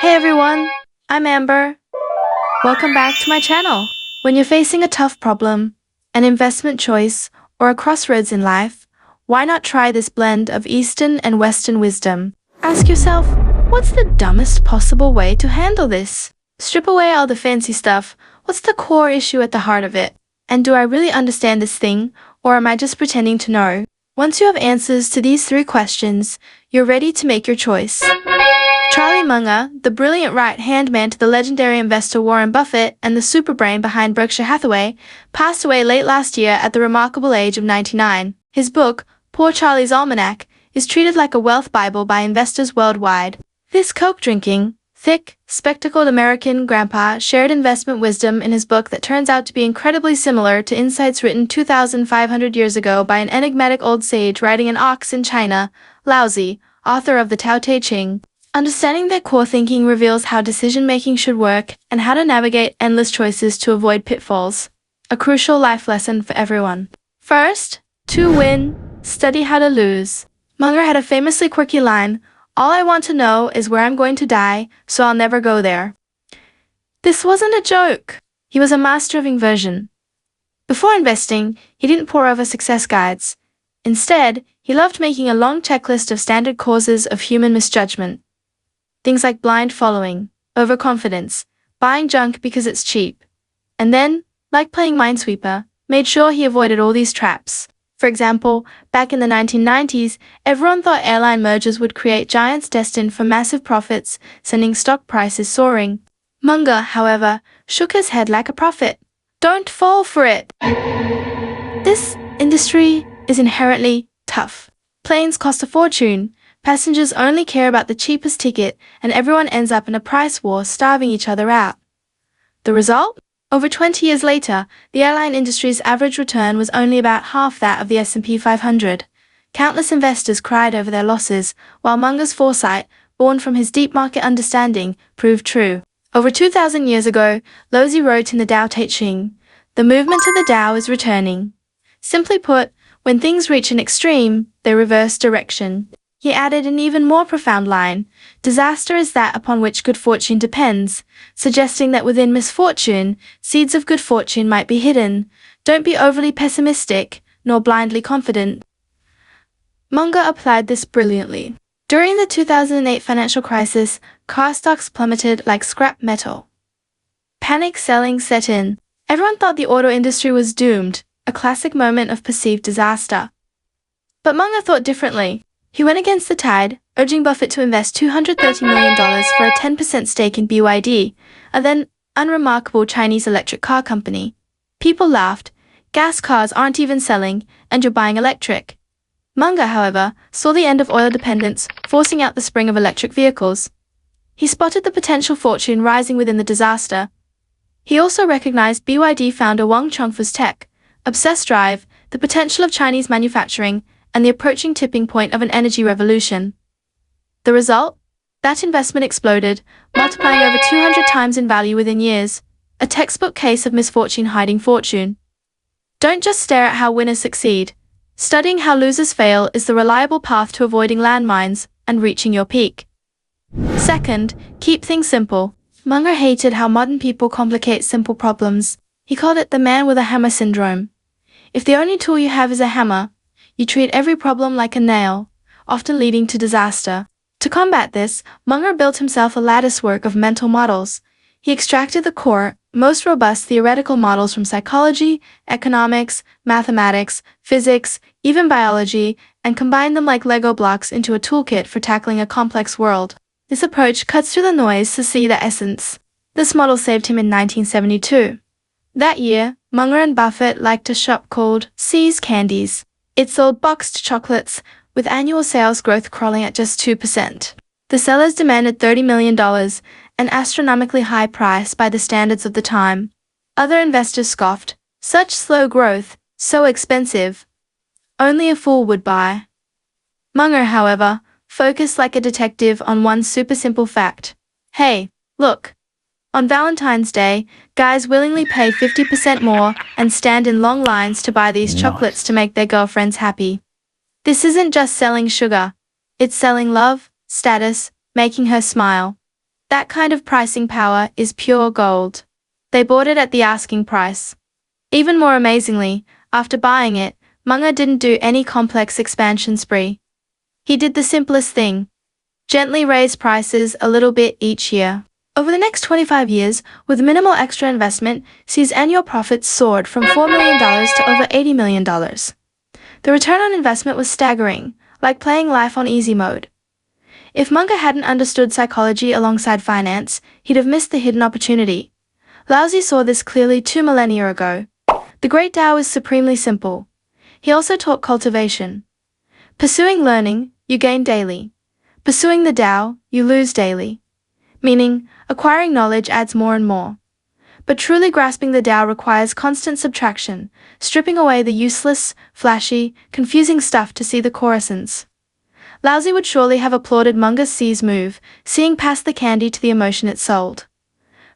Hey everyone, I'm Amber. Welcome back to my channel. When you're facing a tough problem, an investment choice, or a crossroads in life, why not try this blend of Eastern and Western wisdom? Ask yourself, what's the dumbest possible way to handle this? Strip away all the fancy stuff. What's the core issue at the heart of it? And do I really understand this thing, or am I just pretending to know? Once you have answers to these three questions, you're ready to make your choice. Charlie Munger, the brilliant right-hand man to the legendary investor Warren Buffett and the superbrain behind Berkshire Hathaway, passed away late last year at the remarkable age of 99. His book, Poor Charlie's Almanack, is treated like a wealth Bible by investors worldwide. This coke-drinking, thick, spectacled American grandpa shared investment wisdom in his book that turns out to be incredibly similar to insights written 2,500 years ago by an enigmatic old sage riding an ox in China, Laozi, author of the Tao Te Ching. Understanding their core thinking reveals how decision-making should work and how to navigate endless choices to avoid pitfalls. A crucial life lesson for everyone. First, to win, study how to lose. Munger had a famously quirky line, "All I want to know is where I'm going to die, so I'll never go there." This wasn't a joke. He was a master of inversion. Before investing, he didn't pore over success guides. Instead, he loved making a long checklist of standard causes of human misjudgment. Things like blind following, overconfidence, buying junk because it's cheap. And then, like playing Minesweeper, made sure he avoided all these traps. For example, back in the 1990s, everyone thought airline mergers would create giants destined for massive profits, sending stock prices soaring. Munger, however, shook his head like a prophet. Don't fall for it. This industry is inherently tough. Planes cost a fortune. Passengers only care about the cheapest ticket, and everyone ends up in a price war starving each other out. The result? Over 20 years later, the airline industry's average return was only about half that of the S&P 500. Countless investors cried over their losses, while Munger's foresight, born from his deep market understanding, proved true. Over 2,000 years ago, Laozi wrote in the Tao Te Ching, "The movement of the Tao is returning." Simply put, when things reach an extreme, they reverse direction. He added an even more profound line, "Disaster is that upon which good fortune depends," suggesting that within misfortune, seeds of good fortune might be hidden. Don't be overly pessimistic, nor blindly confident. Munger applied this brilliantly. During the 2008 financial crisis, car stocks plummeted like scrap metal. Panic selling set in. Everyone thought the auto industry was doomed, a classic moment of perceived disaster. But Munger thought differently. He went against the tide, urging Buffett to invest $230 million for a 10% stake in BYD, a then unremarkable Chinese electric car company. People laughed. Gas cars aren't even selling, and you're buying electric. Munger, however, saw the end of oil dependence, forcing out the spring of electric vehicles. He spotted the potential fortune rising within the disaster. He also recognized BYD founder Wang Chongfu's tech, obsessed drive, the potential of Chinese manufacturing, and the approaching tipping point of an energy revolution. The result? That investment exploded, multiplying over 200 times in value within years, a textbook case of misfortune hiding fortune. Don't just stare at how winners succeed. Studying how losers fail is the reliable path to avoiding landmines and reaching your peak. Second, keep things simple. Munger hated how modern people complicate simple problems. He called it the man with a hammer syndrome. If the only tool you have is a hammer, you treat every problem like a nail, often leading to disaster. To combat this, Munger built himself a latticework of mental models. He extracted the core, most robust theoretical models from psychology, economics, mathematics, physics, even biology, and combined them like Lego blocks into a toolkit for tackling a complex world. This approach cuts through the noise to see the essence. This model saved him in 1972. That year, Munger and Buffett liked a shop called See's Candies. It sold boxed chocolates, with annual sales growth crawling at just 2%. The sellers demanded $30 million, an astronomically high price by the standards of the time. Other investors scoffed. Such slow growth, so expensive. Only a fool would buy. Munger, however, focused like a detective on one super simple fact. Hey, look. On Valentine's Day, guys willingly pay 50% more and stand in long lines to buy these chocolates to make their girlfriends happy. This isn't just selling sugar. It's selling love, status, making her smile. That kind of pricing power is pure gold. They bought it at the asking price. Even more amazingly, after buying it, Munger didn't do any complex expansion spree. He did the simplest thing. Gently raise prices a little bit each year. Over the next 25 years, with minimal extra investment, his annual profits soared from $4 million to over $80 million. The return on investment was staggering, like playing life on easy mode. If Munger hadn't understood psychology alongside finance, he'd have missed the hidden opportunity. Laozi saw this clearly 2 millennia ago. The great Tao is supremely simple. He also taught cultivation. Pursuing learning, you gain daily. Pursuing the Tao, you lose daily. Meaning, acquiring knowledge adds more and more. But truly grasping the Tao requires constant subtraction, stripping away the useless, flashy, confusing stuff to see the core essence. Laozi would surely have applauded Munger's seize move, seeing past the candy to the emotion it sold.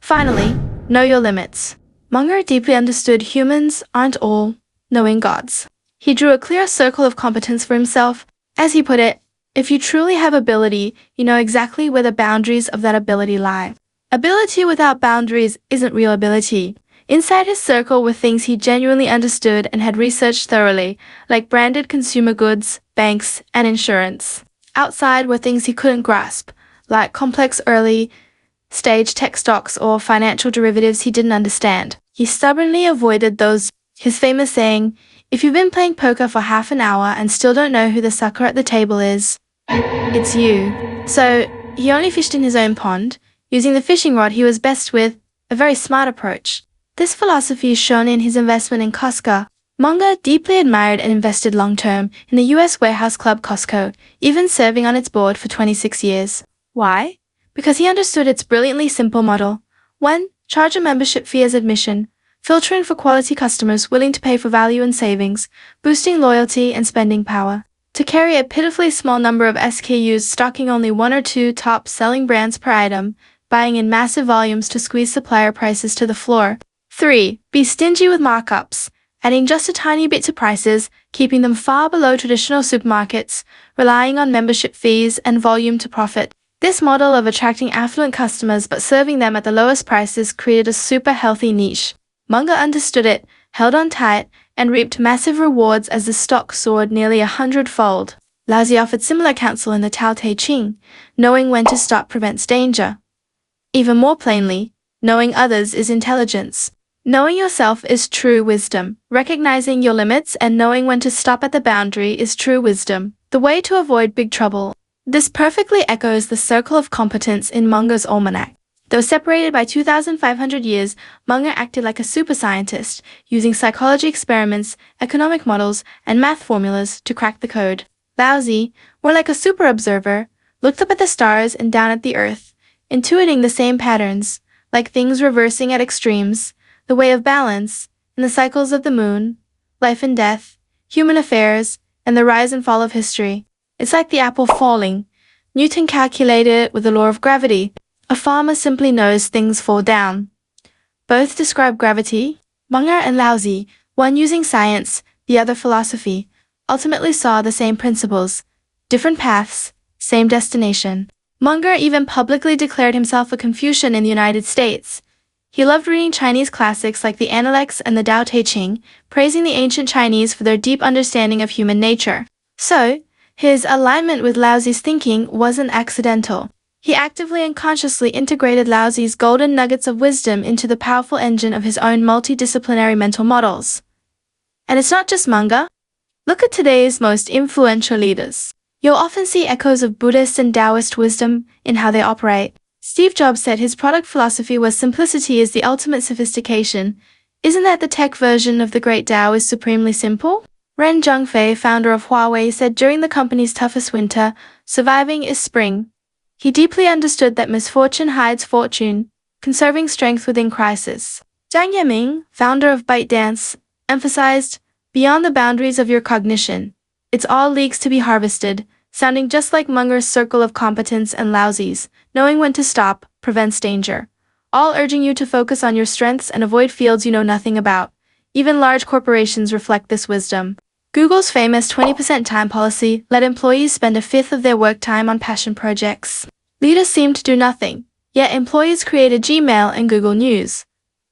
Finally, know your limits. Munger deeply understood humans aren't all knowing gods. He drew a clear circle of competence for himself. As he put it, if you truly have ability, you know exactly where the boundaries of that ability lie. Ability without boundaries isn't real ability. Inside his circle were things he genuinely understood and had researched thoroughly, like branded consumer goods, banks, and insurance. Outside were things he couldn't grasp, like complex early-stage tech stocks or financial derivatives he didn't understand. He stubbornly avoided those. His famous saying, "If you've been playing poker for half an hour and still don't know who the sucker at the table is, it's you." So, he only fished in his own pond, using the fishing rod he was best with, a very smart approach. This philosophy is shown in his investment in Costco. Munger deeply admired and invested long-term in the U.S. warehouse club Costco, even serving on its board for 26 years. Why? Because he understood its brilliantly simple model. 1. Charge a membership fee as admission, filtering for quality customers willing to pay for value and savings, boosting loyalty and spending power. To carry a pitifully small number of SKUs stocking only 1 or 2 top-selling brands per item, buying in massive volumes to squeeze supplier prices to the floor. 3. Be stingy with markups, adding just a tiny bit to prices, keeping them far below traditional supermarkets, relying on membership fees and volume to profit. This model of attracting affluent customers but serving them at the lowest prices created a super healthy niche. Munger understood it, held on tight, and reaped massive rewards as the stock soared nearly 100-fold. Laozi offered similar counsel in the Tao Te Ching. Knowing when to stop prevents danger. Even more plainly, knowing others is intelligence. Knowing yourself is true wisdom. Recognizing your limits and knowing when to stop at the boundary is true wisdom. The way to avoid big trouble. This perfectly echoes the circle of competence in Munger's Almanack. Though separated by 2,500 years, Munger acted like a super scientist, using psychology experiments, economic models, and math formulas to crack the code. Laozi, more like a super observer, looked up at the stars and down at the earth, intuiting the same patterns, like things reversing at extremes, the way of balance, in the cycles of the moon, life and death, human affairs, and the rise and fall of history. It's like the apple falling. Newton calculated it with the law of gravity. A farmer simply knows things fall down. Both describe gravity. Munger and Laozi, one using science, the other philosophy, ultimately saw the same principles. Different paths, same destination. Munger even publicly declared himself a Confucian in the United States. He loved reading Chinese classics like the Almanack and the Tao Te Ching, praising the ancient Chinese for their deep understanding of human nature. So, his alignment with Laozi's thinking wasn't accidental. He actively and consciously integrated Laozi's golden nuggets of wisdom into the powerful engine of his own multidisciplinary mental models. And it's not just Munger. Look at today's most influential leaders. You'll often see echoes of Buddhist and Taoist wisdom in how they operate. Steve Jobs said his product philosophy was simplicity is the ultimate sophistication. Isn't that the tech version of the great Tao is supremely simple? Ren Zhengfei, founder of Huawei, said during the company's toughest winter, surviving is spring. He deeply understood that misfortune hides fortune, conserving strength within crisis. Zhang Yiming, founder of ByteDance, emphasized, beyond the boundaries of your cognition, it's all leagues to be harvested, sounding just like Munger's circle of competence and Laozi's, knowing when to stop, prevents danger. All urging you to focus on your strengths and avoid fields you know nothing about. Even large corporations reflect this wisdom. Google's famous 20% time policy let employees spend a fifth of their work time on passion projects. Leaders seem to do nothing. Yet employees created Gmail and Google News.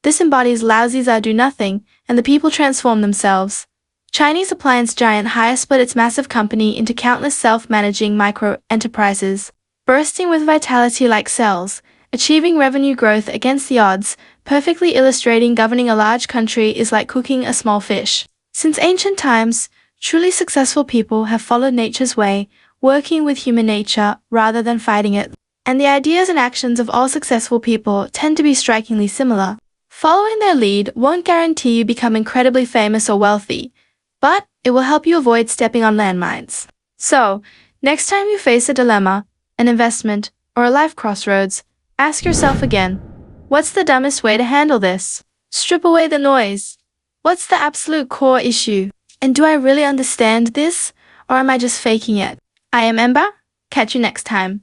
This embodies Laozi's I do nothing, and the people transform themselves. Chinese appliance giant Haier split its massive company into countless self-managing micro-enterprises, bursting with vitality like cells, achieving revenue growth against the odds, perfectly illustrating governing a large country is like cooking a small fish. Since ancient times, truly successful people have followed nature's way, working with human nature rather than fighting it. And the ideas and actions of all successful people tend to be strikingly similar. Following their lead won't guarantee you become incredibly famous or wealthy, but it will help you avoid stepping on landmines. So, next time you face a dilemma, an investment, or a life crossroads, ask yourself again, what's the dumbest way to handle this? Strip away the noise. What's the absolute core issue? And do I really understand this, or am I just faking it? I am Ember. Catch you next time.